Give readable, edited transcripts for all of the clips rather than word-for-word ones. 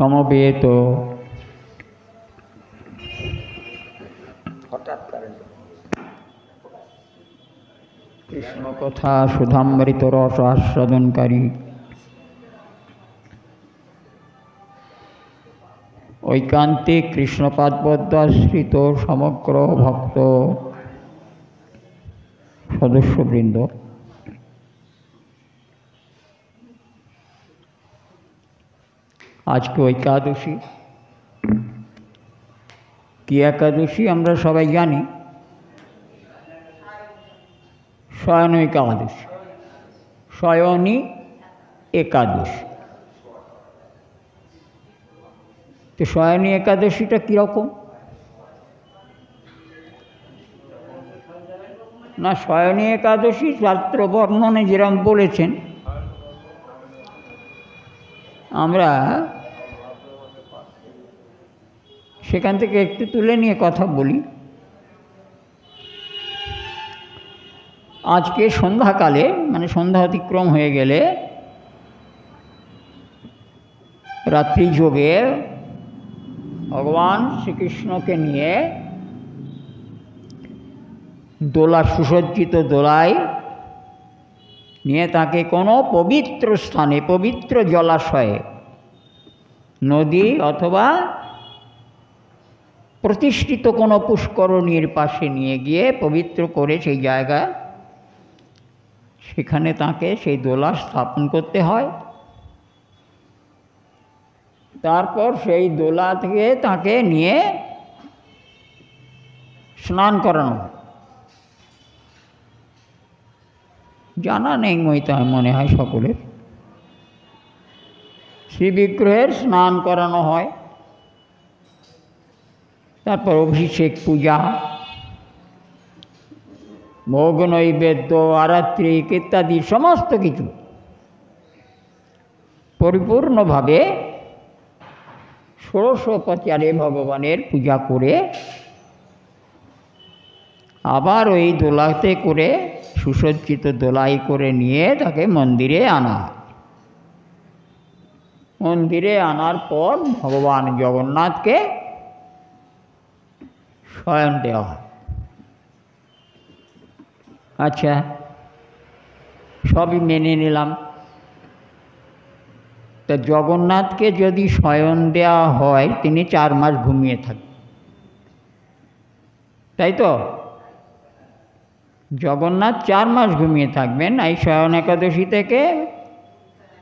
সমবেত কৃষ্ণ কথা সুধামৃত রস আস্বাদনকারী ঐকান্তিক কৃষ্ণপাদপদ্মাশ্রিত সমগ্র ভক্ত সদস্যবৃন্দ, আজকে একাদশী। কি একাদশী আমরা সবাই জানি, শয়ন একাদশী, শয়নী একাদশী। তো শয়নী একাদশীটা কীরকম? না, শয়নী একাদশী শাস্ত্র বর্ণনে যেরকম বলেছেন, আমরা সেখান থেকে একটু তুলে নিয়ে কথা বলি। আজকে সন্ধ্যাকালে, মানে সন্ধ্যা অতিক্রম হয়ে গেলে রাত্রি যোগে ভগবান শ্রীকৃষ্ণকে নিয়ে দোলা, সুসজ্জিত দোলায় নিয়ে তাকে কোনো পবিত্র স্থানে, পবিত্র জলাশয়ে, নদী অথবা প্রতিষ্ঠিত কোনো পুষ্করণীর পাশে নিয়ে গিয়ে পবিত্র করে সেই জায়গা, সেখানে তাকে সেই দোলা স্থাপন করতে হয়। তারপর সেই দোলা থেকে তাকে নিয়ে স্নান করানো। জানা নেই মনে হয় সকলের। শ্রীবিগ্রহের স্নান করানো হয়, তারপর অভিষেক পূজা, ভোগ নৈবেদ্য, আরাত্রিক ইত্যাদি সমস্ত কিছু পরিপূর্ণভাবে ষোড়শোপচারে ভগবানের পূজা করে আবার ওই দোলাতে করে, সুসজ্জিত দোলাই করে নিয়ে তাকে মন্দিরে আনা হয়। মন্দিরে আনার পর ভগবান জগন্নাথকে শয়ন দেওয়া হয়। আচ্ছা, সবই মেনে নিলাম। তা জগন্নাথকে যদি শয়ন দেওয়া হয়, তিনি 4 মাস ঘুমিয়ে থাকবেন, তাই তো? জগন্নাথ 4 মাস ঘুমিয়ে থাকবেন। এই শয়ন একাদশী থেকে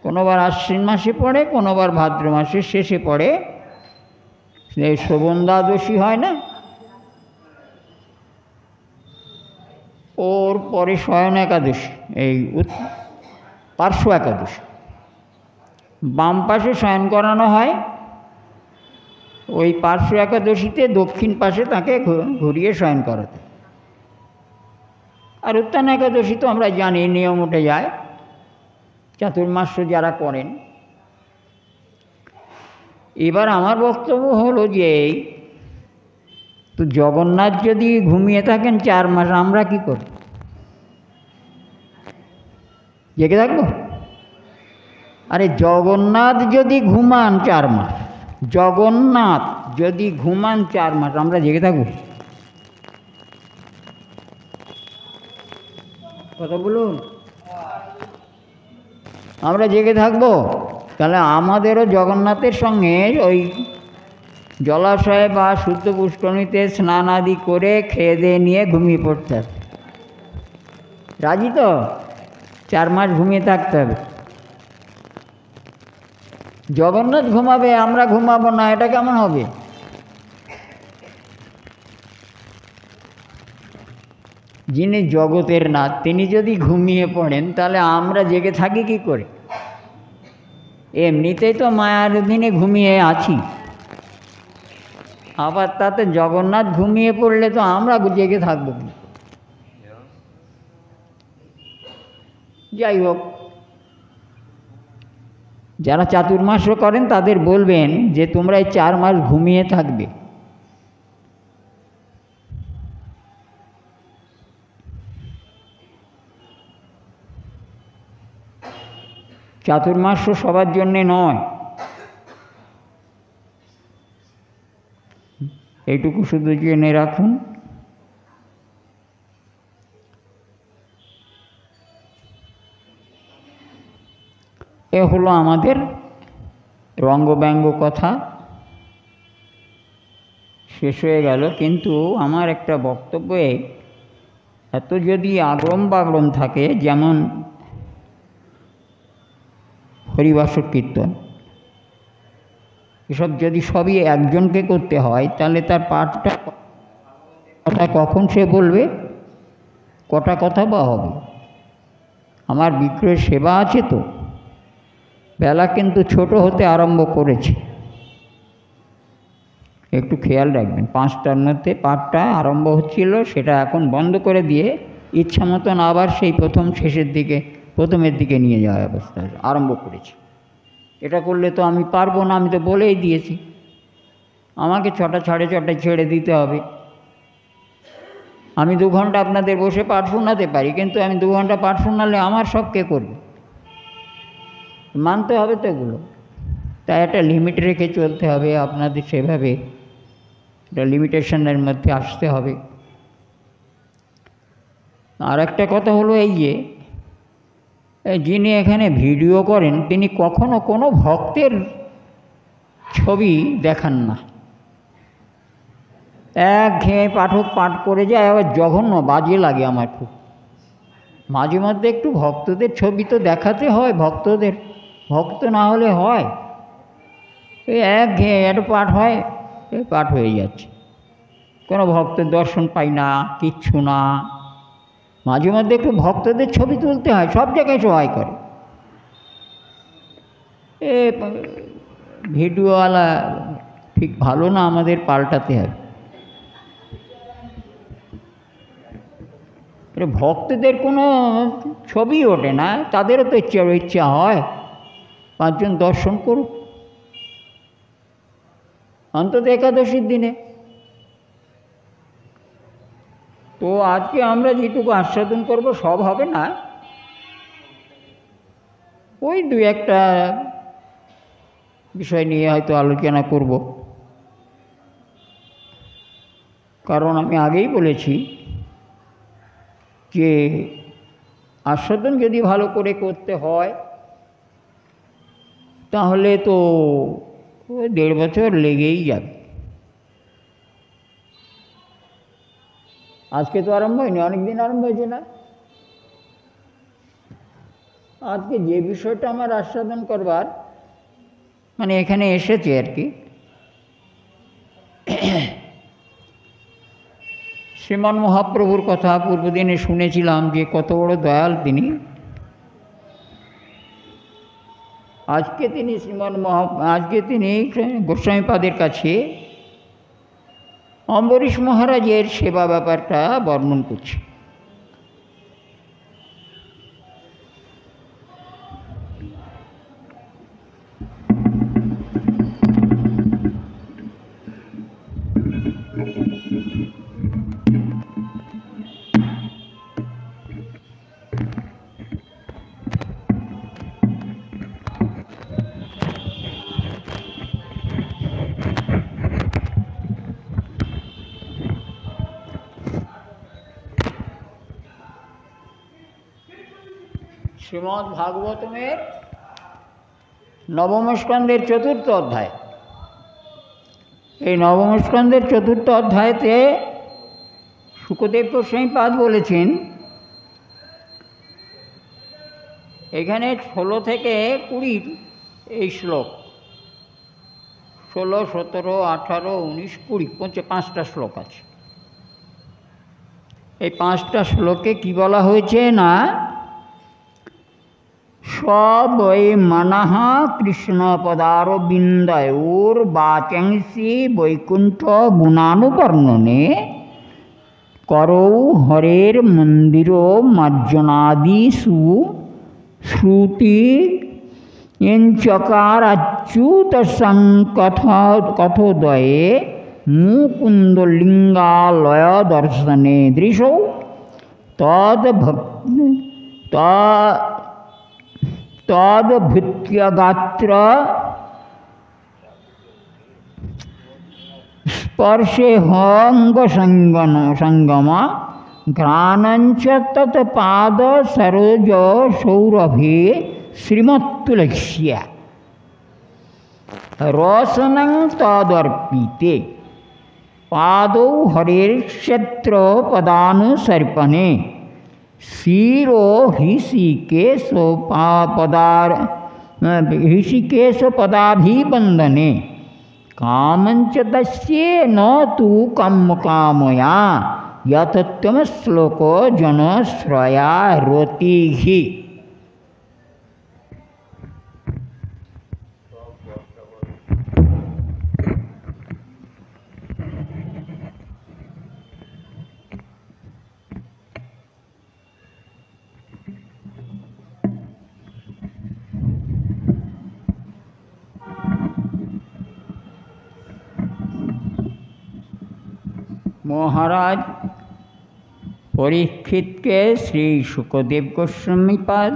কোনোবার আশ্বিন মাসে পড়ে, কোনোবার ভাদ্র মাসের শেষে পড়ে। এই শোভনদ্বাদশী হয় না, ওর পরে শয়ন একাদশী, এই পার্শ্ব একাদশী। বাম পাশে শয়ন করানো হয়, ওই পার্শ্ব একাদশীতে দক্ষিণ পাশে তাকে ঘুরিয়ে শয়ন করাতে। আর উত্থান একাদশী তো আমরা জানি নিয়ম উঠে যায়, চাতুর্মাস্য যারা করেন। এবার আমার বক্তব্য হলো যে, তো জগন্নাথ যদি ঘুমিয়ে থাকেন 4 মাস, আমরা কি করব? জেগে থাকবো? আরে জগন্নাথ যদি ঘুমান 4 মাস, জগন্নাথ যদি ঘুমান 4 মাস, আমরা জেগে থাকবো? কথা বলুন। আমরা জেগে থাকবো? তাহলে আমাদেরও জগন্নাথের সঙ্গে ওই জলাশয়ে বা শুদ্ধ পুষ্করণীতে স্নান আদি করে খেয়ে দিয়ে নিয়ে ঘুমিয়ে পড়তে হবে। রাজি তো? 4 মাস ঘুমিয়ে থাকতে হবে। জগন্নাথ ঘুমাবে, আমরা ঘুমাবো না, এটা কেমন হবে? যিনি জগতের নাথ, তিনি যদি ঘুমিয়ে পড়েন, তাহলে আমরা জেগে থাকি কি করে? এমনিতেই তো মায়ার অধীনে ঘুমিয়ে আছি, আবার তাতে জগন্নাথ ঘুমিয়ে পড়লে তো আমরা জেগে থাকবো কি? যাই হোক, যারা চাতুর্মাস্য করেন তাদের বলবেন যে তোমরা এই 4 মাস ঘুমিয়ে থাকবে। চাতুর্মাস্য সবার জন্যে নয়। এইটুকু শুধু জেনে রাখুন। এ হলো আমাদের রঙ্গব্যঙ্গ কথা, শেষ হয়ে গেল। কিন্তু আমার একটা বক্তব্যে এত যদি আগরম বাগরম থাকে, যেমন হরিবাসর কীর্তন, এসব যদি সবই একজনকে করতে হয়, তাহলে তার পাঠটা কথা কখন সে বলবে, কটা কথা বা হবে? আমার বিগ্রহের সেবা আছে তো, বেলা কিন্তু ছোট হতে আরম্ভ করেছে, একটু খেয়াল রাখবেন। 5টার মধ্যে পাঠটা আরম্ভ হচ্ছিল, সেটা এখন বন্ধ করে দিয়ে ইচ্ছা মতন আবার সেই প্রথমের দিকে নিয়ে যাওয়ার অবস্থা আরম্ভ করেছি। এটা করলে তো আমি পারবো না, আমি তো বলেই দিয়েছি আমাকে 6টা সাড়ে 6টায় ছেড়ে দিতে হবে। আমি 2 ঘন্টা আপনাদের বসে পাঠ শোনাতে পারি, কিন্তু আমি 2 ঘন্টা পাঠ শোনালে আমার সব কে করবে? মানতে হবে তো এগুলো। তাই একটা লিমিট রেখে চলতে হবে আপনাদের, সেভাবে একটা লিমিটেশনের মধ্যে আসতে হবে। আর একটা কথা হলো এই যে, যিনি এখানে ভিডিও করেন তিনি কখনো কোনো ভক্তের ছবি দেখান না। একঘেয়ে পাঠক পাঠ করে যায়, আবার জঘন্য বাজে লাগে আমার খুব। মাঝে মধ্যে একটু ভক্তদের ছবি তো দেখাতে হয়, ভক্ত না হলে হয়? এই একঘেয়ে একটা পাঠ হয়, এই পাঠ হয়ে যাচ্ছে, কোনো ভক্তের দর্শন পাই না, কিচ্ছু না। মাঝে মধ্যে একটু ভক্তদের ছবি তুলতে হয়, সব জায়গায় সবাই করে। এ ভিডিওওয়ালা ঠিক ভালো না, আমাদের পাল্টাতে হবে। ভক্তদের কোনো ছবি ওঠে না, তাদেরও তো ইচ্ছা হয় 5 জন দর্শন করুক, অন্তত একাদশীর দিনে। তো আজকে আমরা যেটুকু আস্বাদন করব সব হবে না, ওই 2-1টা বিষয় নিয়ে হয়তো আলোচনা করব। কারণ আমি আগেই বলেছি যে আস্বাদন যদি ভালো করে করতে হয় তাহলে তো 1.5 বছর লেগেই যাবে। আজকে তো আরম্ভ হয়নি, অনেক দিন আরম্ভ হয়েছে না। আজকে যে বিষয়টা আমার আস্বাদন করবার মানে এখানে এসেছে আর কি, শ্রীমান মহাপ্রভুর কথা পূর্বদিনে শুনেছিলাম যে কত বড় দয়াল তিনি। আজকে তিনি গোস্বামীপাদের কাছে অম্বরীশ মহারাজের সেবা ব্যাপারটা বর্ণন করছে। শ্রীমদ্ ভাগবতমের 9ম স্কন্ধের 4র্থ অধ্যায়। এই 9ম স্কন্ধের 4র্থ অধ্যায়তে শুকদেব গোস্বামীপাদ বলেছেন, এখানে 16 থেকে 20 এই শ্লোক, 16, 17, 18, 19, 20, 5টা শ্লোক আছে। এই 5টা শ্লোকে কি বলা হয়েছে না, সবৈ মনঃ কৃষ্ণ পদারবিন্দয়োর বাচংসি বৈকুণ্ঠ গুণানুবর্ণনে করৌ হরের মন্দির মার্জনাদিষু শ্রুতি এঞ্চকারাচ্যুত কথোদয়ে মুকুন্দলিঙ্গালয় দর্শনে দৃশৌ স্পর্শে হঙ্গ সঙ্গম ঘ্রাণঞ্চ তৎপাদ সরোজ সৌরভে শ্রীমত্তুলস্যা রসনং তদর্পিতে পাদৌ হরের ক্ষেত্র পদানুসর্পণে শিরো হৃষিকেশ পদাভিবন্দনে কামঞ্চ তস্যে ন তু কাময়া যতত্তম শ্লোক জনশ্রয়া রতিহি। মহারাজ পরীক্ষিতকে শ্রী শুকদেব গোস্বামীপাদ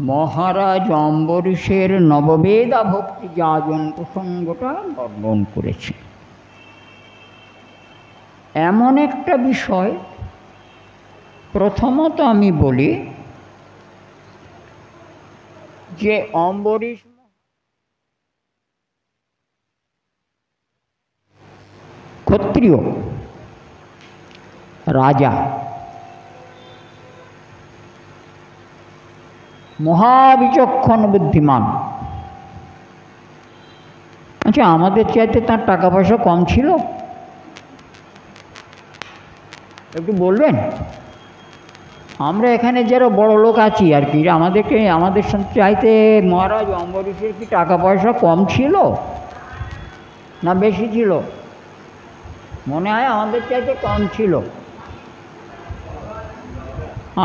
মহারাজ অম্বরীশের নববেদা ভক্তি যাজন প্রসঙ্গটা বর্ণন করেছে। এমন একটা বিষয় প্রথমত আমি বলি যে অম্বরীশ ক্ষত্রিয় রাজা, মহাবিচক্ষণ বুদ্ধিমান। আচ্ছা, আমাদের চাইতে তার টাকা পয়সা কম ছিল? একটু বলবেন। আমরা এখানে যারা বড় লোক আছি আর কি, আমাদের চাইতে মহারাজ অম্বরীশের কি টাকা পয়সা কম ছিল না বেশি ছিল? মনে হয় আমাদের চাইতে কম ছিল।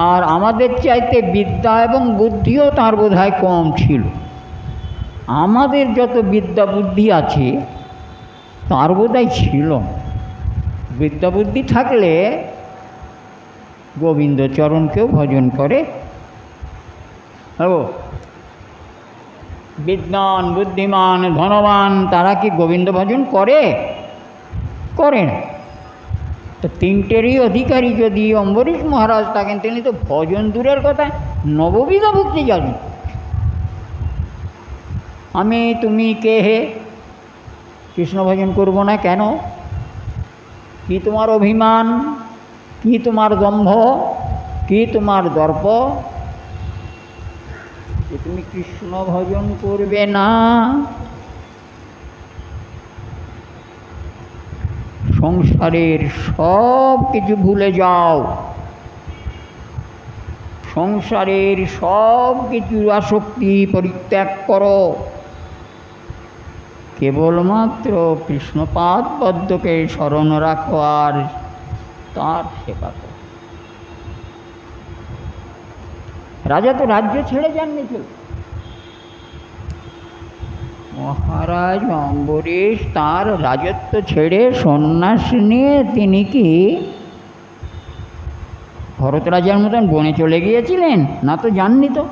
আর আমাদের চাইতে বিদ্যা এবং বুদ্ধিও তার বোধহয় কম ছিল। আমাদের যত বিদ্যা বুদ্ধি আছে তার বোধহয় ছিল। বিদ্যা বুদ্ধি থাকলে গোবিন্দচরণকেও ভজন করে। বিদ্বান, বুদ্ধিমান, ধনবান তারা কি গোবিন্দ ভজন করে? করে না। তো তিনটেরই অধিকারী যদি অম্বরীশ মহারাজ থাকেন, তিনি তো ভজন দূরের কথা নববিধা ভক্তি জানেন। আমি তুমি কে হে, কৃষ্ণ ভজন করব না কেন? কি তোমার অভিমান, কি তোমার দম্ভ, কি তোমার দর্প যে তুমি কৃষ্ণ ভজন করবে না? সংসারের সব কিছু ভুলে যাও, সংসারের সব কিছু আসক্তি পরিত্যাগ করো, কেবলমাত্র কৃষ্ণপাদ পদ্মকে স্মরণ রাখো আর তার সেবা করো। রাজা তো রাজ্য ছেড়ে যাননি তো। মহারাজ অম্বরীশ তার রাজত্ব ছেড়ে সন্ন্যাস নিয়ে তিনি কি ভরত রাজার মতন বনে চলে গিয়েছিলেন? না তো যাননি তো।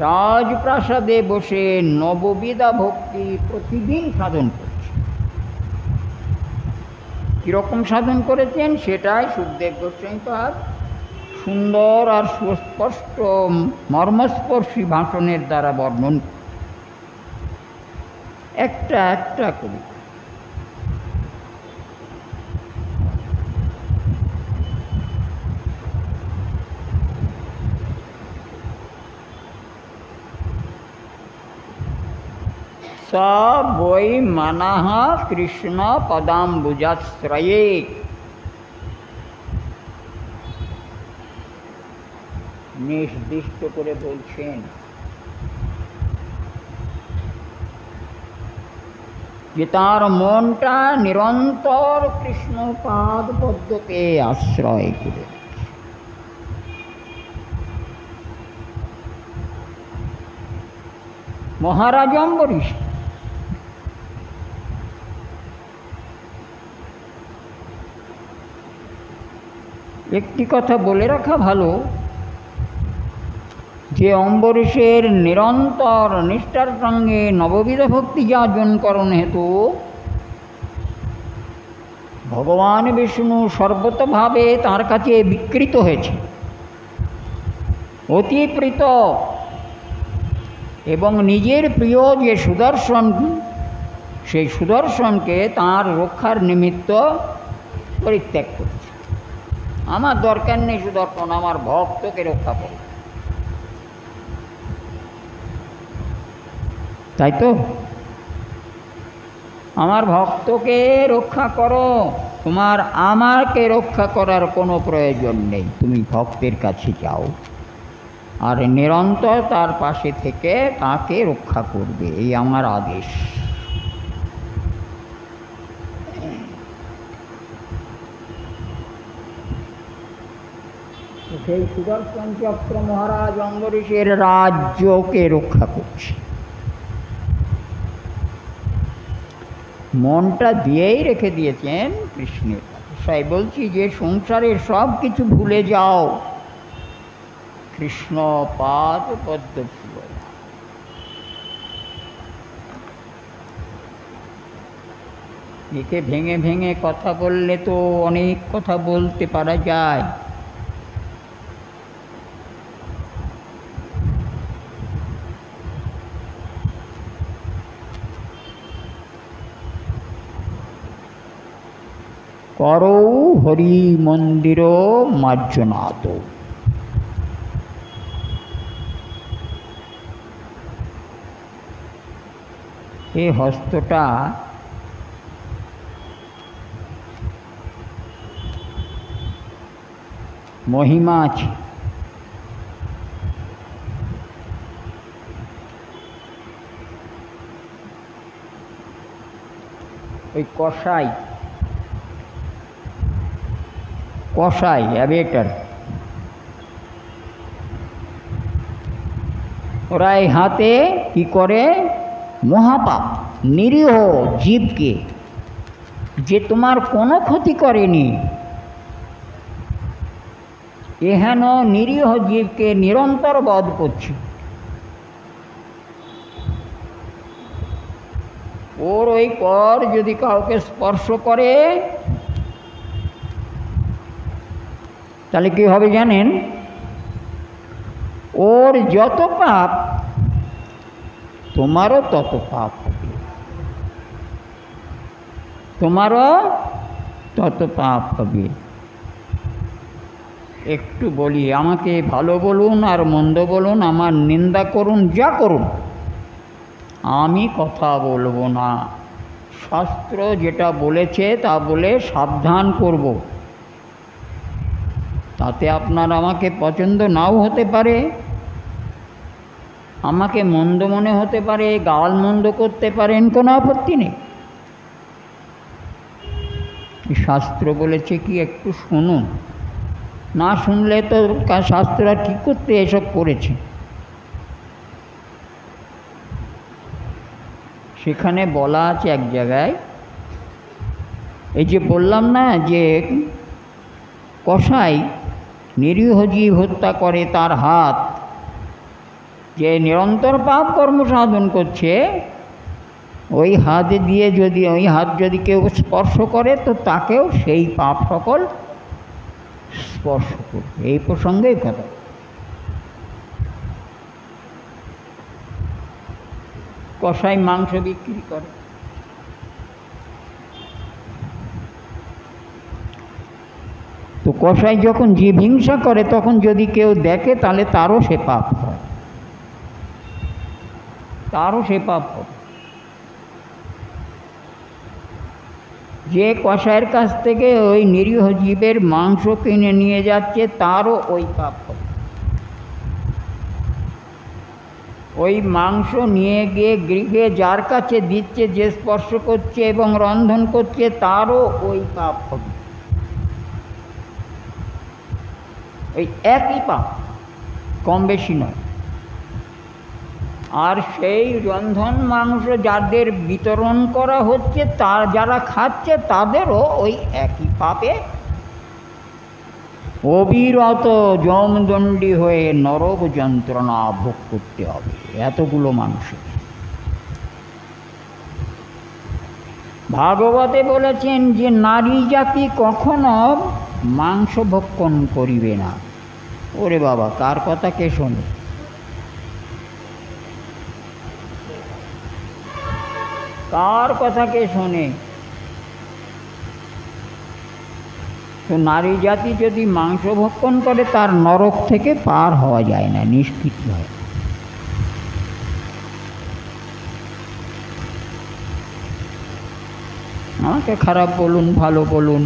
রাজপ্রাসাদে বসে নববিধা ভক্তি প্রতিদিন সাধন করছে। কীরকম সাধন করেছেন সেটাই সুখদেব গোস্বামীপাদ সুন্দর আর সুস্পষ্ট মর্মস্পর্শী ভাষণের দ্বারা বর্ণন একটা একটা করি। स वै मनः কৃষ্ণ পদাম্বুজাশ্রয়ে। নির্দিষ্ট করে বলছেন যে তার মনটা নিরন্তর কৃষ্ণ পাদ পদ্মকে আশ্রয় করে। মহারাজ অম্বরীশ একটি কথা বলে রাখা ভালো যে অম্বরীশের নিরন্তর নিষ্ঠার সঙ্গে নববিধ ভক্তি যাজনকরণ হেতু ভগবান বিষ্ণু সর্বতভাবে তার কাছে বিকৃত হয়েছে, অতি প্রীত, এবং নিজের প্রিয় যে সুদর্শন, সেই সুদর্শনকে তার রক্ষার নিমিত্ত পরিত্যাগ করছে। আমার দরকার নেই সুদর্শন, আমার ভক্তকে রক্ষা করো, তাই তো? আমার ভক্তকে রক্ষা করো, তোমার আমাকে রক্ষা করার কোনো প্রয়োজন নেই, তুমি ভক্তের কাছে যাও আর নিরন্তর তার পাশে থেকে তাকে রক্ষা করবে, এই আমার আদেশ। সেই সুদর্শন চক্র মহারাজ অম্বরীশের রাজ্যকে রক্ষা করছে, মনটা দিয়েই রেখে দিয়েছেন কৃষ্ণের। তাই বলছি যে সংসারের সব কিছু ভুলে যাও, কৃষ্ণ পাদ পদ্ম ফুল। একে ভেঙে ভেঙে কথা বললে তো অনেক কথা বলতে পারা যায়। করৌ হরি মন্দির মার্জনাদ। এই হস্তটা মহিমা আছে। ওই কসাই অ্যাবেটার, ওরা এই হাতে কি করে, মহাপাপ নিরীহ জীবকে, যে তোমার কোনো ক্ষতি করেনি, এহেন নিরীহ জীবকে নিরন্তর বধ করছে। ওর ওই কর যদি কাউকে স্পর্শ করে তাহলে কি হবে জানেন? ওর যত পাপ তোমারও তত পাপ হবে, তোমারও তত পাপ হবে। একটু বলি, আমাকে ভালো বলুন আর মন্দ বলুন, আমার নিন্দা করুন, যা করুন, আমি কথা বলবো না। শাস্ত্র যেটা বলেছে তা বলে সাবধান করব। তাতে আপনার আমাকে পছন্দ নাও হতে পারে, আমাকে মন্দ মনে হতে পারে, গাল মন্দ করতে পারেন, কোনো আপত্তি নেই। শাস্ত্র বলেছে কি একটু শুনুন, না শুনলে তো শাস্ত্ররা ঠিক করতে এসব করেছে। সেখানে বলা আছে এক জায়গায়, এই যে বললাম না যে কসাই নিরীহ জীব হত্যা করে, তার হাত যে নিরন্তর পাপ কর্ম সাধন করছে, ওই হাত দিয়ে যদি ওই হাত যদি কেউ স্পর্শ করে তো তাকেও সেই পাপ সকল স্পর্শ করবে। এই প্রসঙ্গেই কথা। কসাই মাংস বিক্রি করে, তো কসাই যখন জীব হিংসা করে তখন যদি কেউ দেখে তাহলে তারও সে পাপ হয়, তারও সে পাপ হবে। যে কসাইয়ের কাছ থেকে ওই নিরীহ জীবের মাংস কিনে নিয়ে যাচ্ছে তারও ওই পাপ হবে। ওই মাংস নিয়ে গিয়ে গৃহে যার কাছে দিচ্ছে, যে স্পর্শ করছে এবং রন্ধন করছে, তারও ওই পাপ হবে। ওই একই পাপ, কম বেশি নয়। আর সেই রন্ধন মাংস যাদের বিতরণ করা হচ্ছে, যারা খাচ্ছে, তাদেরও ওই একই পাপে অবিরত যমদণ্ডী হয়ে নরক যন্ত্রণা ভোগ করতে হবে এতগুলো মানুষের। ভাগবতে বলেছেন যে নারী জাতি কখনো মাংস ভক্ষণ করিবে না। ওরে বাবা, কার কথা কে শোনে? কার কথা কে শোনে? তো নারী জাতি যদি মাংস ভক্ষণ করে তার নরক থেকে পার হওয়া যায় না, নিষ্কৃত হয়। আমাকে খারাপ বলুন ভালো বলুন,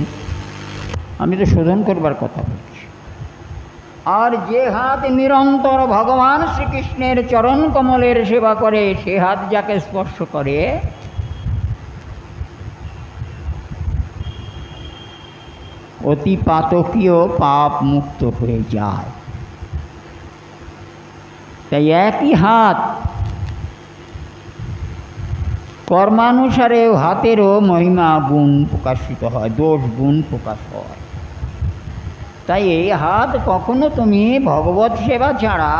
আমি তো শোধন করবার কথা বলছি। আর যে হাত নিরন্তর ভগবান শ্রীকৃষ্ণের চরণ কমলের সেবা করে, সে হাত যাকে স্পর্শ করে অতি পাতকীয় পাপ মুক্ত হয়ে যায়। তাই একই হাত, কর্মানুসারে হাতেরও মহিমা গুণ প্রকাশিত হয়, দোষ গুণ প্রকাশ হয়। তাই এই হাত কখনো তুমি ভগবত সেবা ছাড়া,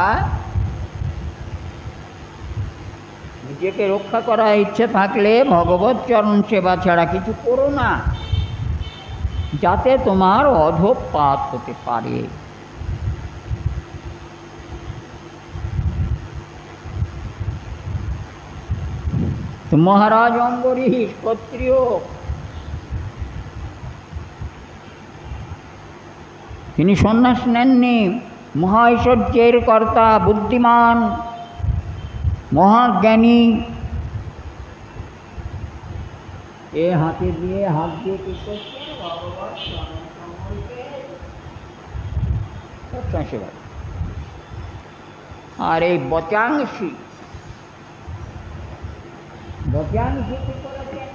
নিজেকে রক্ষা করার ইচ্ছে থাকলে ভগবত চরণ সেবা ছাড়া কিছু করো না, যাতে তোমার অধঃপাত হতে পারে। তো মহারাজ অম্বরীশ ক্ষত্রিয়, তিনি সন্ন্যাস নেননি, মহাঐশ্বর্যের কর্তা, বুদ্ধিমান, মহাজ্ঞানী। এ হাতে দিয়ে হাত দিয়ে কি করছে? ভগবত চরণ কমলকে সবসময় সেবা। আর এই বচাংশী কি করেছেন?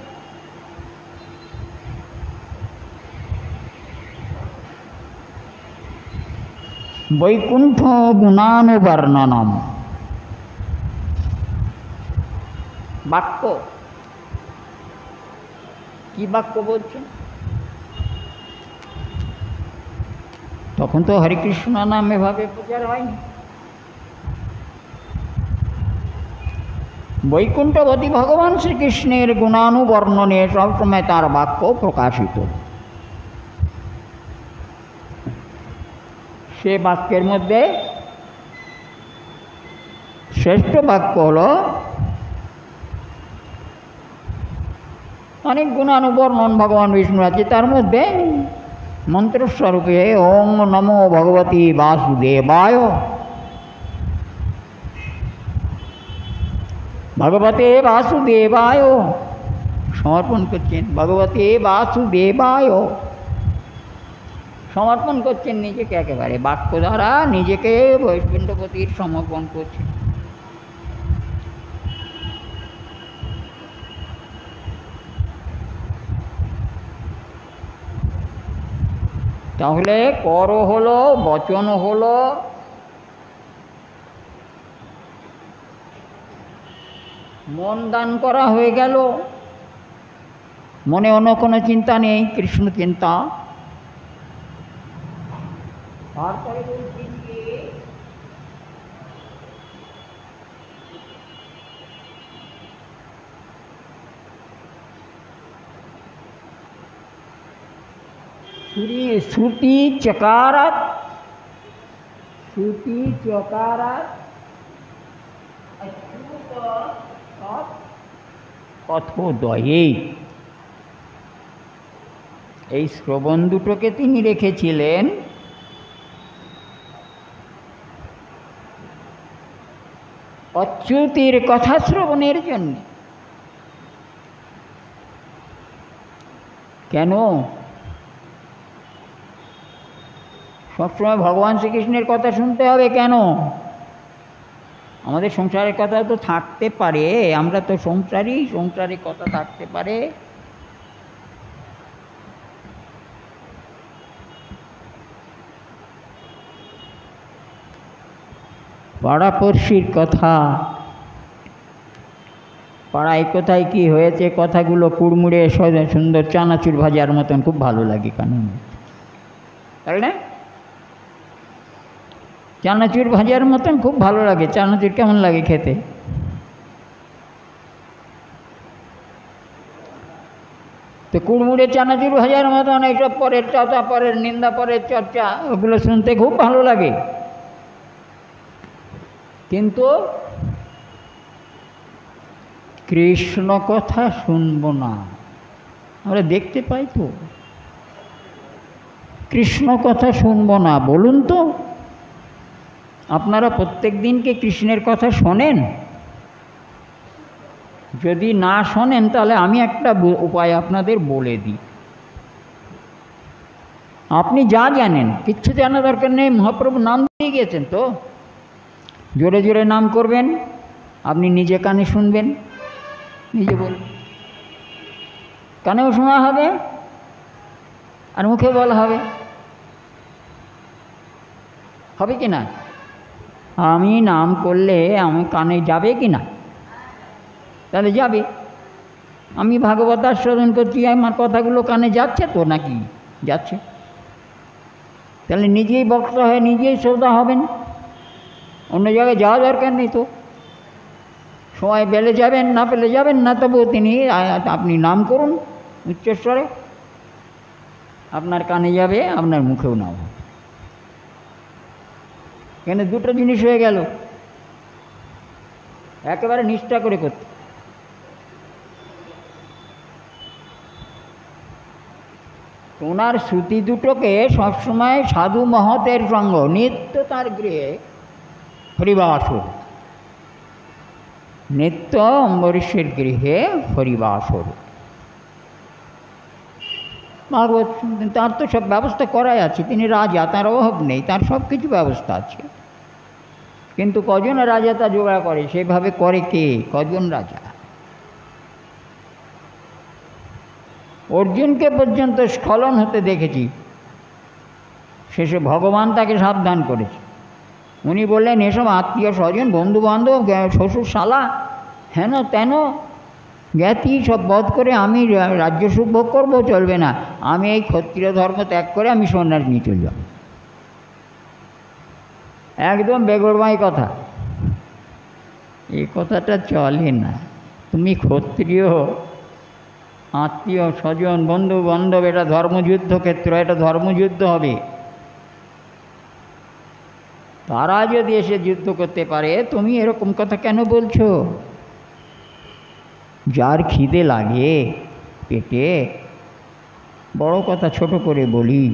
বৈকুণ্ঠ গুণানুবর্ণনম। বাক্য কি বাক্য বলছেন? তখন তো হরিকৃষ্ণ নাম এভাবে প্রচার হয়নি। বৈকুণ্ঠপতি ভগবান শ্রীকৃষ্ণের গুণানুবর্ণনে সবসময় তার বাক্য প্রকাশিত। সে বাক্যের মধ্যে শ্রেষ্ঠ বাক্য হল, অনেক গুণানুবর্ণন ভগবান বিষ্ণু আছে, তার মধ্যে মন্ত্রস্বরূপে ওং নমো ভগবতী বাসুদেবায়, ভগবতে বাসুদেবায় সমর্পণ করছেন। ভগবতে বাসুদেবায় সমর্পণ করছেন নিজেকে, একেবারে বাক্য দ্বারা নিজেকে বৈকুণ্ঠপতির সমর্পণ করছেন। তাহলে কর হলো, বচন হলো, মন দান করা হয়ে গেল, মনে অন্য কোনো চিন্তা নেই, কৃষ্ণ চিন্তা। তারপরে বলছেন যে শ্রুতি চকারাত, শ্রুতি চকারাত কথোদয়ে। এই শ্রবণ দুটোকে তিনি রেখেছিলেন অচ্যুতির কথা শ্রবণের জন্য। কেন? সবসময় ভগবান শ্রীকৃষ্ণের কথা শুনতে হবে কেন? আমাদের সংসারের কথা তো থাকতে পারে, আমরা তো সংসারী, সংসারের কথা থাকতে পারে। পাড়াপড়শির কথা, পাড়ায় কোথায় কি হয়েছে, কথাগুলো কুড়মুড়ে সুন্দর চানাচুর ভাজার মতন খুব ভালো লাগে কানে, তাই না? চানাচুর ভাজার মতন খুব ভালো লাগে। চানাচুর কেমন লাগে খেতে? তো কুড়মুড়ে চানাচুর ভাজার মতন এইসব পরের চর্চা, পরের নিন্দা, পরের চর্চা, ওগুলো শুনতে খুব ভালো লাগে। কিন্তু কৃষ্ণ কথা শুনব না, আমরা দেখতে পাই তো। কৃষ্ণ কথা শুনব না বলুন তো, আপনারা প্রত্যেক দিনকে কৃষ্ণের কথা শোনেন? যদি না শোনেন তাহলে আমি একটা উপায় আপনাদের বলে দিই। আপনি যা জানেন, কিচ্ছু জানা দরকার নেই, মহাপ্রভু নাম দিয়ে গিয়েছেন তো। জোরে জোরে নাম করবেন, আপনি নিজে কানে শুনবেন, নিজে বলবেন, কানেও শোনা হবে আর মুখে বলা হবে। হবে কি না? আমি নাম করলে আমি কানে যাবে কি না? তাহলে যাবে। আমি ভাগবত আস্বাদন করছি, আমার কথাগুলো কানে যাচ্ছে তো নাকি? যাচ্ছে। তাহলে নিজেই বক্তা হয়ে নিজেই শ্রোতা হবেন, অন্য জায়গায় যাওয়া দরকার নেই তো। সময় পেলে যাবেন, না পেলে যাবেন না, তবুও আপনি নাম করুন উচ্চস্বরে, আপনার কানে যাবে, আপনার মুখেও নাম হবে। এখানে দুটো জিনিস হয়ে গেল, একেবারে নিষ্ঠা করে করতে। ওনার শ্রুতি দুটোকে সবসময় সাধু মহতের সঙ্গ, নিত্য তার গৃহে হরিবাসর, নিত্য অম্বরীশের গৃহে হরিবাসর। ভাগবত তার তো সব ব্যবস্থা করাই আছে, তিনি রাজা, তার অভাব নেই, তার সব কিছু ব্যবস্থা আছে। কিন্তু কজন রাজা তা জোগাড় করে? সেভাবে করে কে? কজন রাজা? অর্জুনকে পর্যন্ত স্খলন হতে দেখেছি, শেষে ভগবান তাকে সাবধান করেছে। উনি বললেন, এসব আত্মীয় স্বজন, বন্ধু বান্ধব, শ্বশুর শালা, হেন তেন জ্ঞাতি সব বধ করে আমি রাজ্য সুখ ভোগ করবো, চলবে না। আমি এই ক্ষত্রিয় ধর্ম ত্যাগ করে আমি সন্ন্যাস নিয়ে চলে যাব। একদম বেগরবাই কথা, এই কথাটা চলে না। তুমি ক্ষত্রিয়, আত্মীয় স্বজন, বন্ধু বান্ধব, এটা ধর্মযুদ্ধ ক্ষেত্র, এটা ধর্মযুদ্ধ হবে। তারা যদি এসে যুদ্ধ করতে পারে, তুমি এরকম কথা কেন বলছো? যার খিদে লাগে পেটে, বড় কথা ছোট করে বলি,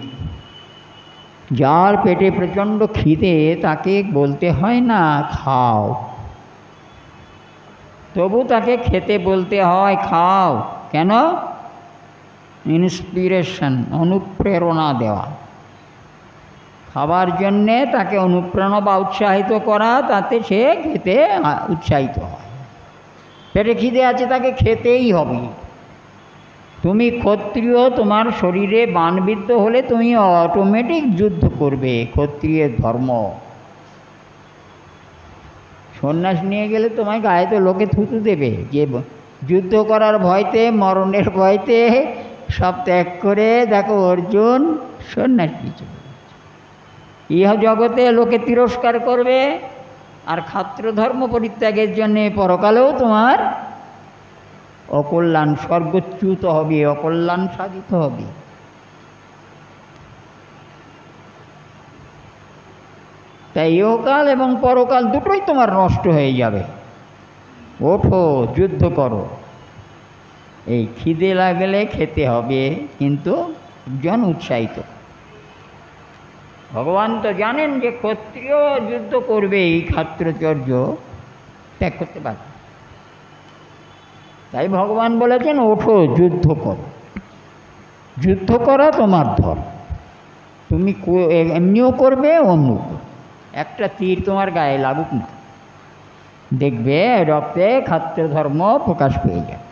যার পেটে প্রচণ্ড খিদে তাকে বলতে হয় না খাও, তবু তাকে খেতে বলতে হয় খাও। কেন? ইন্সপিরেশন, অনুপ্রেরণা দেওয়া, খাবার জন্যে তাকে অনুপ্রেরণা বা উৎসাহিত করা, তাতে সে খেতে উৎসাহিত হয়। পেটে খিদে আছে, তাকে খেতেই হবে। তুমি ক্ষত্রিয়, তোমার শরীরে বাণবিদ্ধ হলে তুমি অটোমেটিক যুদ্ধ করবে, ক্ষত্রিয়ের ধর্ম। সন্ন্যাস নিয়ে গেলে তোমায় গায়ে তো লোকে থুতু দেবে, যে যুদ্ধ করার ভয়তে, মরণের ভয়তে সব ত্যাগ করে দেখো অর্জুন সন্ন্যাস নিয়েছে। ইহ জগতে লোকে তিরস্কার করবে, আর ক্ষাত্র ধর্ম পরিত্যাগের জন্যে পরকালেও তোমার অকল্যাণ, স্বর্গচ্যুত হবে, অকল্যাণ সাধিত হবে। তাই ইহকাল এবং পরকাল দুটোই তোমার নষ্ট হয়ে যাবে। ওঠো, যুদ্ধ করো। এই খিদে লাগলে খেতে হবে, কিন্তু একজন উৎসাহিত। ভগবান তো জানেন যে ক্ষত্রিয় যুদ্ধ করবে, এই ক্ষাত্রচর্য ত্যাগ করতে পারবে। তাই ভগবান বলেছেন, ওঠো, যুদ্ধ করো। যুদ্ধ করা তোমার ধর্ম, তুমি এমনিও করবে, অন্য একটা তীর তোমার গায়ে লাগুক না, দেখবে রক্তে ক্ষাত্র ধর্ম প্রকাশ পেয়ে যাবে।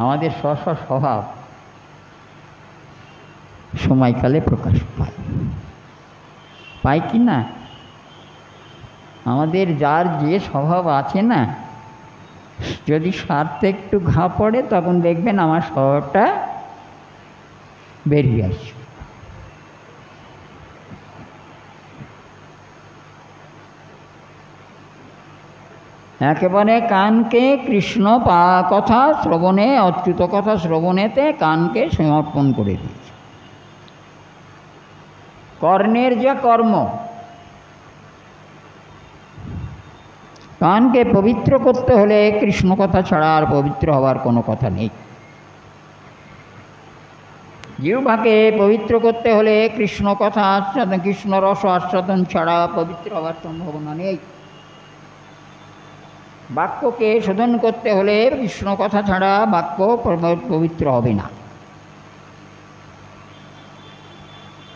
আমাদের স্ব স্বভাব সময়কালে প্রকাশ পায় কি না? আমাদের যার যে স্বভাব আছে না, যদি স্বার্থে একটু ঘা পড়ে, তখন দেখবেন আমার স্বভাবটা বেরিয়ে আসছে। একেবারে কানকে কৃষ্ণ কথা শ্রবণে, অচ্যুত কথা শ্রবণেতে কানকে সমর্পণ করে দিয়েছে। কর্ণের যা কর্ম, কানকে পবিত্র করতে হলে কৃষ্ণ কথা ছাড়া আর পবিত্র হওয়ার কোনো কথা নেই। জিহ্বাকে পবিত্র করতে হলে কৃষ্ণ কথা আস্বাদন, কৃষ্ণ রস আস্বাদন ছাড়া পবিত্র হওয়ার সম্ভাবনা নেই। বাক্যকে শোধন করতে হলে কৃষ্ণ কথা ছাড়া বাক্য পবিত্র হবে না,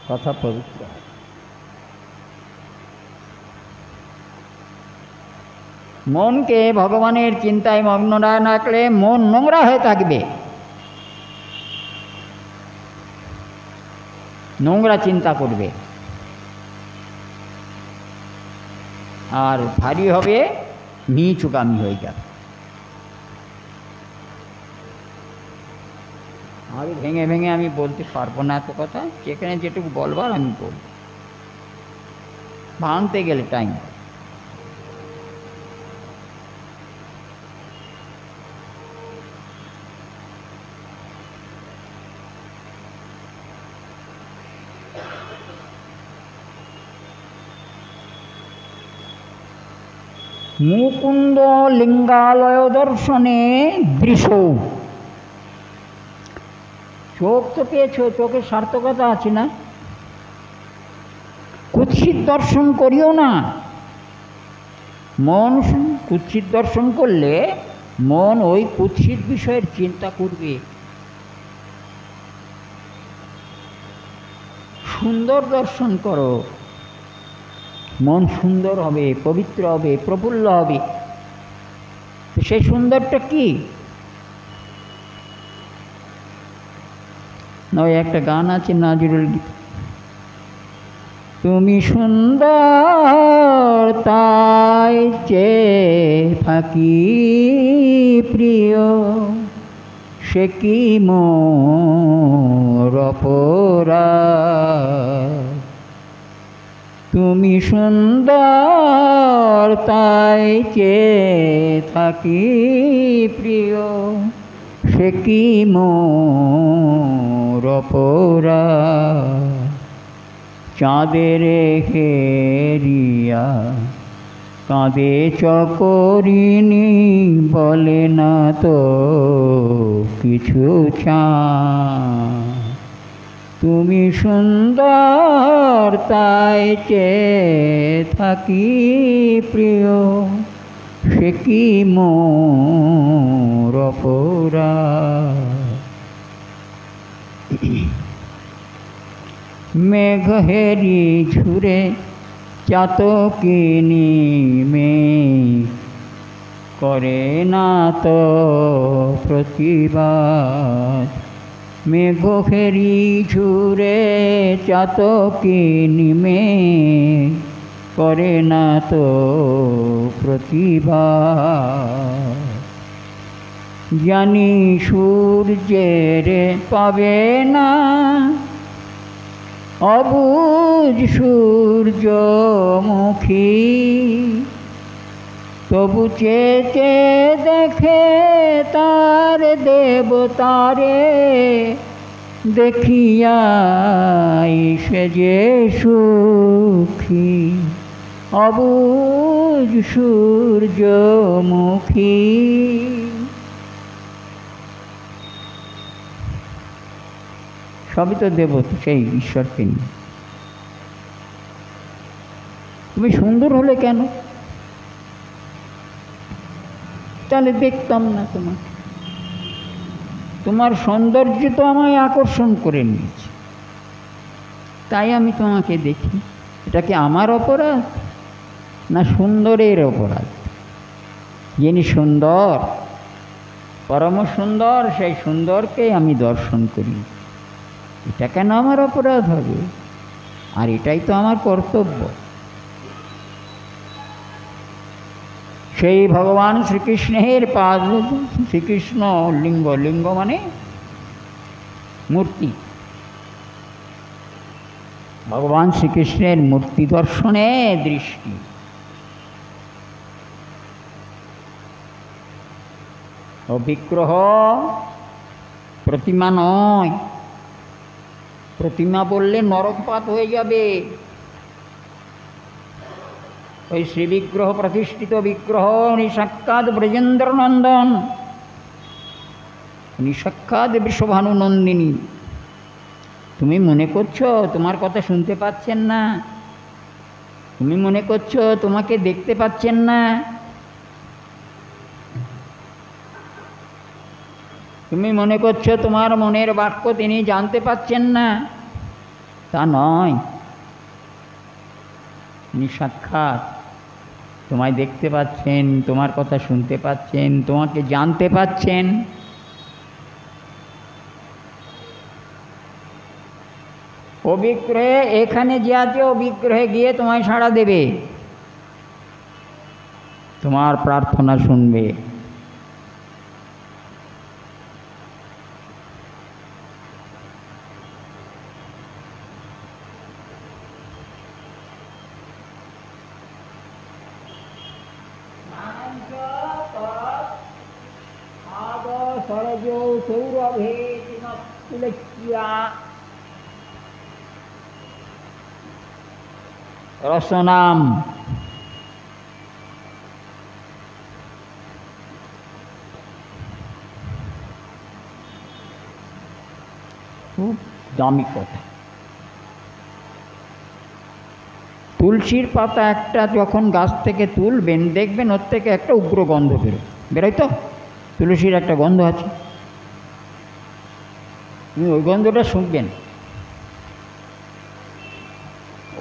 কথা পবিত্র হবে। মনকে ভগবানের চিন্তায় মগ্ন না রাখলে মন নোংরা হয়ে থাকবে, নোংরা চিন্তা করবে, আর ভারী হবে, নিচুগামী হয়ে যাবে। আর ভেঙে ভেঙে আমি বলতে পারবো না এত কথা, যেখানে যেটুকু বলবার আমি বলব, ভাঙতে গেলে টাইম। মুকুন্দ লিঙ্গালয় দর্শনে দৃশ্য। চোখ তো পেয়েছো, চোখের সার্থকতা আছে না? কুৎসিত দর্শন করিও না। মন কুৎসিত দর্শন করলে মন ওই কুৎসিত বিষয়ের চিন্তা করবে। সুন্দর দর্শন করো, মন সুন্দর হবে, পবিত্র হবে, প্রফুল্ল হবে। সেই সুন্দরটা কি? নয় একটা গান আছে নজরুল গীত, তুমি সুন্দর তাই চেয়ে থাকি প্রিয়, সে কি মোর অপরাধ। তুমি সুন্দর তাই চেয়ে থাকি প্রিয়, সে কি মোর অপরাধ। চাঁদের হেরিয়া কাঁদে চকরিনি, বলে না তো কিছু চাঁদ। তুমি সুন্দর তাই চেয়ে থাকি প্রিয়, সে কি মোর অপরাধ। মেঘ হেরি ঝুরে চাতকিনি মেঘ, করে না তো প্রতিবাদ। মেঘ ফেরি ঝুরে চাতকিনি মেঘ, করে না তো প্রতিবাদ। জানি সূর্যের পাবে না অবুঝ সূর্যমুখী, তবু চেয়ে দেখে তার দেবতারে, দেখিয়া সে যে সুখী। অবুঝ সূর্যমুখী। সবই তো দেবতা, সেই ঈশ্বরকে নিয়ে। তুমি সুন্দর হলে কেন? তাহলে দেখতাম না তোমাকে। তোমার সৌন্দর্য তো আমায় আকর্ষণ করে নিয়েছে, তাই আমি তোমাকে দেখি। এটা কি আমার অপরাধ না সুন্দরের অপরাধ? যিনি সুন্দর, পরম সুন্দর, সেই সুন্দরকে আমি দর্শন করি, এটা কেন আমার অপরাধ হবে? আর এটাই তো আমার কর্তব্য। সেই ভগবান শ্রীকৃষ্ণের পাদ, শ্রীকৃষ্ণ লিঙ্গ, লিঙ্গ মানে মূর্তি, ভগবান শ্রীকৃষ্ণের মূর্তি দর্শনে দৃষ্টি। ও বিগ্রহ প্রতিমা নয়। প্রতিমা বললে নরকপাত হয়ে যাবে। ওই শ্রীবিগ্রহ প্রতিষ্ঠিত বিগ্রহ উনি সাক্ষাৎ ব্রজেন্দ্র নন্দন, উনি সাক্ষাৎ বৃষভানু নন্দিনী। তুমি মনে করছো তোমার কথা শুনতে পাচ্ছেন না? তুমি মনে করছো তোমাকে দেখতে পাচ্ছেন না? তুমি মনে করছো তোমার মনের বাক্য তিনি জানতে পাচ্ছেন না? তা নয়, তিনি সাক্ষাৎ তোমায় দেখতে পাচ্ছেন, তোমার কথা শুনতে পাচ্ছেন, তোমাকে জানতে পাচ্ছেন। ও বিগ্রহে এখানে যে আছে, ও বিগ্রহে গিয়ে তোমায় সাড়া দেবে, তোমার প্রার্থনা শুনবে। রসনাম খুব দামি কথা। তুলসীর পাতা একটা যখন গাছ থেকে তুলবেন, দেখবেন ওর থেকে একটা উগ্র গন্ধ বেরোয় তো। তুলসীর একটা গন্ধ আছে, তুমি ওই গন্ধটা শুনবেন।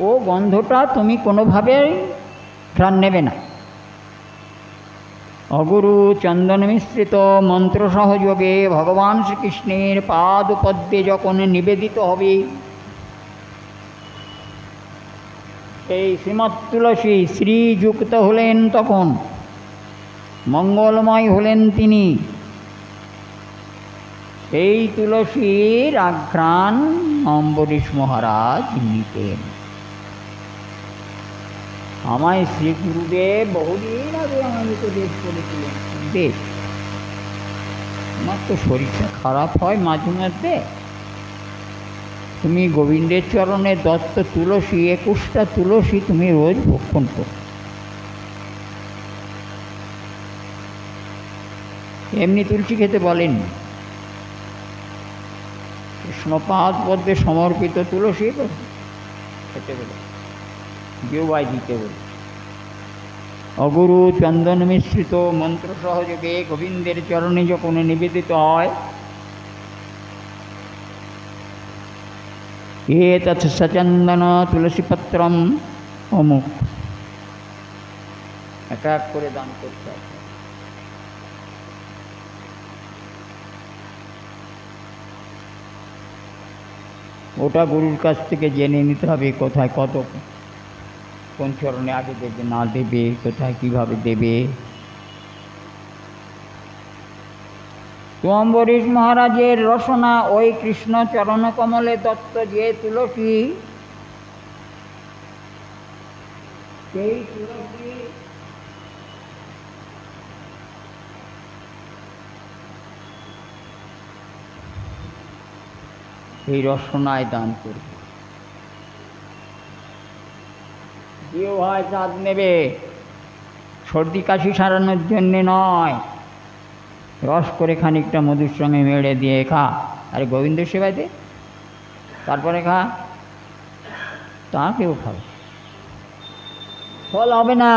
ও গন্ধটা তুমি কোনোভাবেই ঘ্রাণ নেবে না। অগুরু চন্দন মিশ্রিত মন্ত্র সহযোগে ভগবান শ্রীকৃষ্ণের পাদপদ্মে যখন নিবেদিত হবে, এই শ্রীমৎ তুলসী শ্রীযুক্ত হলেন, তখন মঙ্গলময় হলেন তিনি। এই তুলসীর আঘ্রাণ অম্বরীশ মহারাজ নিতেন। আমায় শ্রী গুরুদেব বহুদিন আগে আমায় উপদেশ করেছিলেন, দেব আমার তো শরীরটা খারাপ হয় মাঝে মধ্যে, তুমি গোবিন্দের চরণে দত্ত তুলসী 21টা তুলসী তুমি রোজ ভক্ষণ করো। এমনি তুলসী খেতে বলেননি, কৃষ্ণপাদ পদ্মে সমর্পিত তুলসী খেতে বলে, জিহ্বায় দিতে বলে। অগুরু চন্দন মিশ্রিত মন্ত্র সহযোগে গোবিন্দের চরণে যখন নিবেদিত হয়, এতৎ সচন্দন তুলসীপত্রম অমুক, এক এক করে দান করতে হবে। ওটা গুরুর কাছ থেকে জেনে নিতে হবে কোথায় কত, কোন চরণে আগে দেবে না দেবে, কোথায় কীভাবে দেবে। তো অম্বরীশ মহারাজের রসনা ওই কৃষ্ণ চরণ কমলে দত্ত যে তুলসী, সেই তুলসী এই রসনায় দান করবে। জিহ্বায় চাঁদ নেবে, সর্দি কাশি সারানোর জন্যে নয়, রস করে খানিকটা মধুর সঙ্গে মেরে দিয়ে খা। আরে গোবিন্দ সেবায় দে, তারপরে খা, তা কেউ খাবে, ফল হবে না,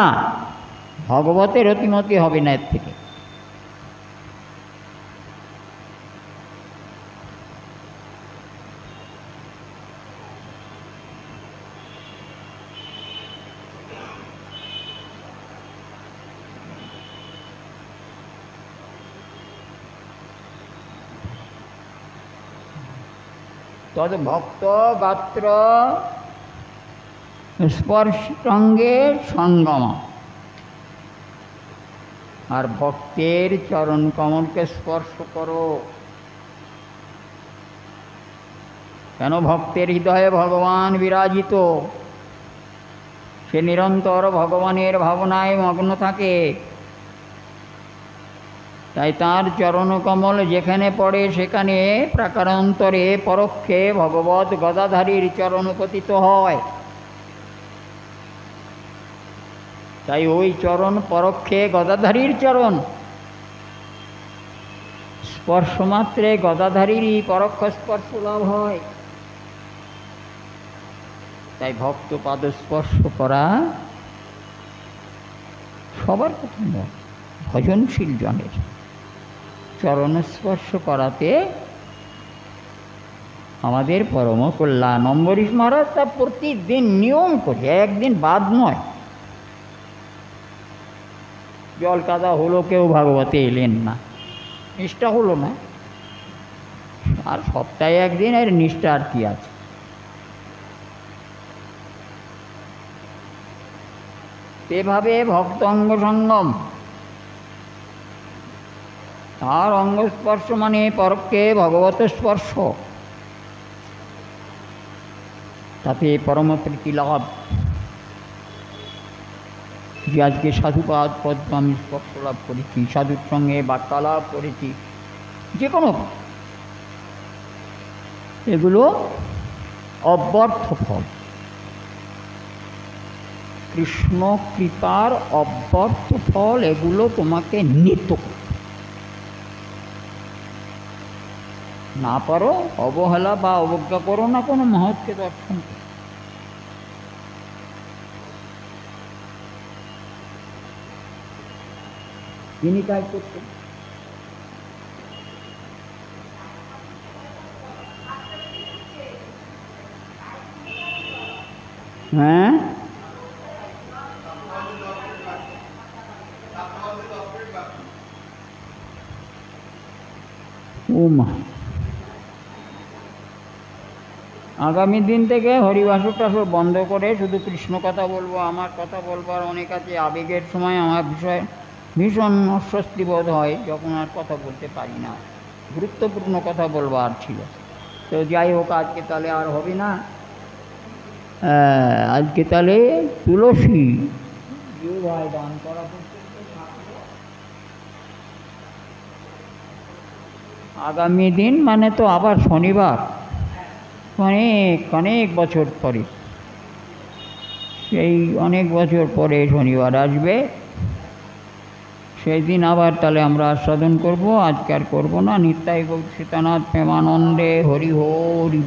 ভগবতের অতিমতি হবে না এর থেকে। তদ ভক্ত গাত্র স্পর্শাঙ্গের সঙ্গম, আর ভক্তের চরণ কমলকে স্পর্শ করো। কেন? ভক্তের হৃদয়ে ভগবান বিরাজিত, সে নিরন্তর ভগবানের ভাবনায় মগ্ন থাকে। তাই তাঁর চরণকমল যেখানে পড়ে সেখানে প্রাকারান্তরে পরোক্ষে ভগবৎ গদাধারীর চরণ পতিত হয়। তাই ওই চরণ পরোক্ষে গদাধারীর চরণ, স্পর্শমাত্রে গদাধারীরই পরোক্ষ স্পর্শ লাভ হয়। তাই ভক্ত পাদ স্পর্শ করা সবার কথা নয়, ভজনশীল জনের চরণ স্পর্শ করাতে আমাদের পরম কল্যাণ। অম্বরীশ মহারাজ তা প্রতিদিন নিয়ম করে, একদিন বাদ নয়। জল কাদা হলো, কেউ ভাগবতে এলেন না, নিষ্ঠা হলো না। আর সপ্তাহে একদিন এর নিষ্ঠা আর কি আছে। এভাবে ভক্ত অঙ্গ সঙ্গম, তার অঙ্গস্পর্শ মানে পরোক্ষে ভগবত স্পর্শ, তাতে পরম প্রীতি লাভ। যে আজকে সাধুপাদ পদ্ম আমি স্পর্শ লাভ করেছি, সাধুর সঙ্গে বার্তালাপ করেছি, যে কোনো, এগুলো অব্যর্থ ফল, কৃষ্ণ কৃপার অব্যর্থ ফল। এগুলো তোমাকে নিত্য না পারো, অবহেলা বা অবজ্ঞা করো না কোনো মহৎকে দর্শন করো। তিনি কাজ করতেন। হ্যাঁ, ও মা, আগামী দিন থেকে হরিবাসর টাসর বন্ধ করে শুধু কৃষ্ণ কথা বলবো, আমার কথা বলবো। আর অনেক আছে আবেগের সময় আমার বিষয়ে ভীষণ অস্বস্তি বোধ হয় যখন আর কথা বলতে পারি না, গুরুত্বপূর্ণ কথা বলবার ছিল। তো যাই হোক, আজকে তাহলে আর হবে না। আজকে তাহলে তুলসী ভাই দান করা আগামী দিন মানে তো আবার শনিবার, অনেক অনেক বছর পরে, সেই অনেক বছর পরে শনিবার আসবে, সেই দিন আবার তাহলে আমরা আস্বাদন করব। আজকে আর করবো না। নিত্যাই গৌর সীতানাথ প্রেমানন্দে হরি হরি।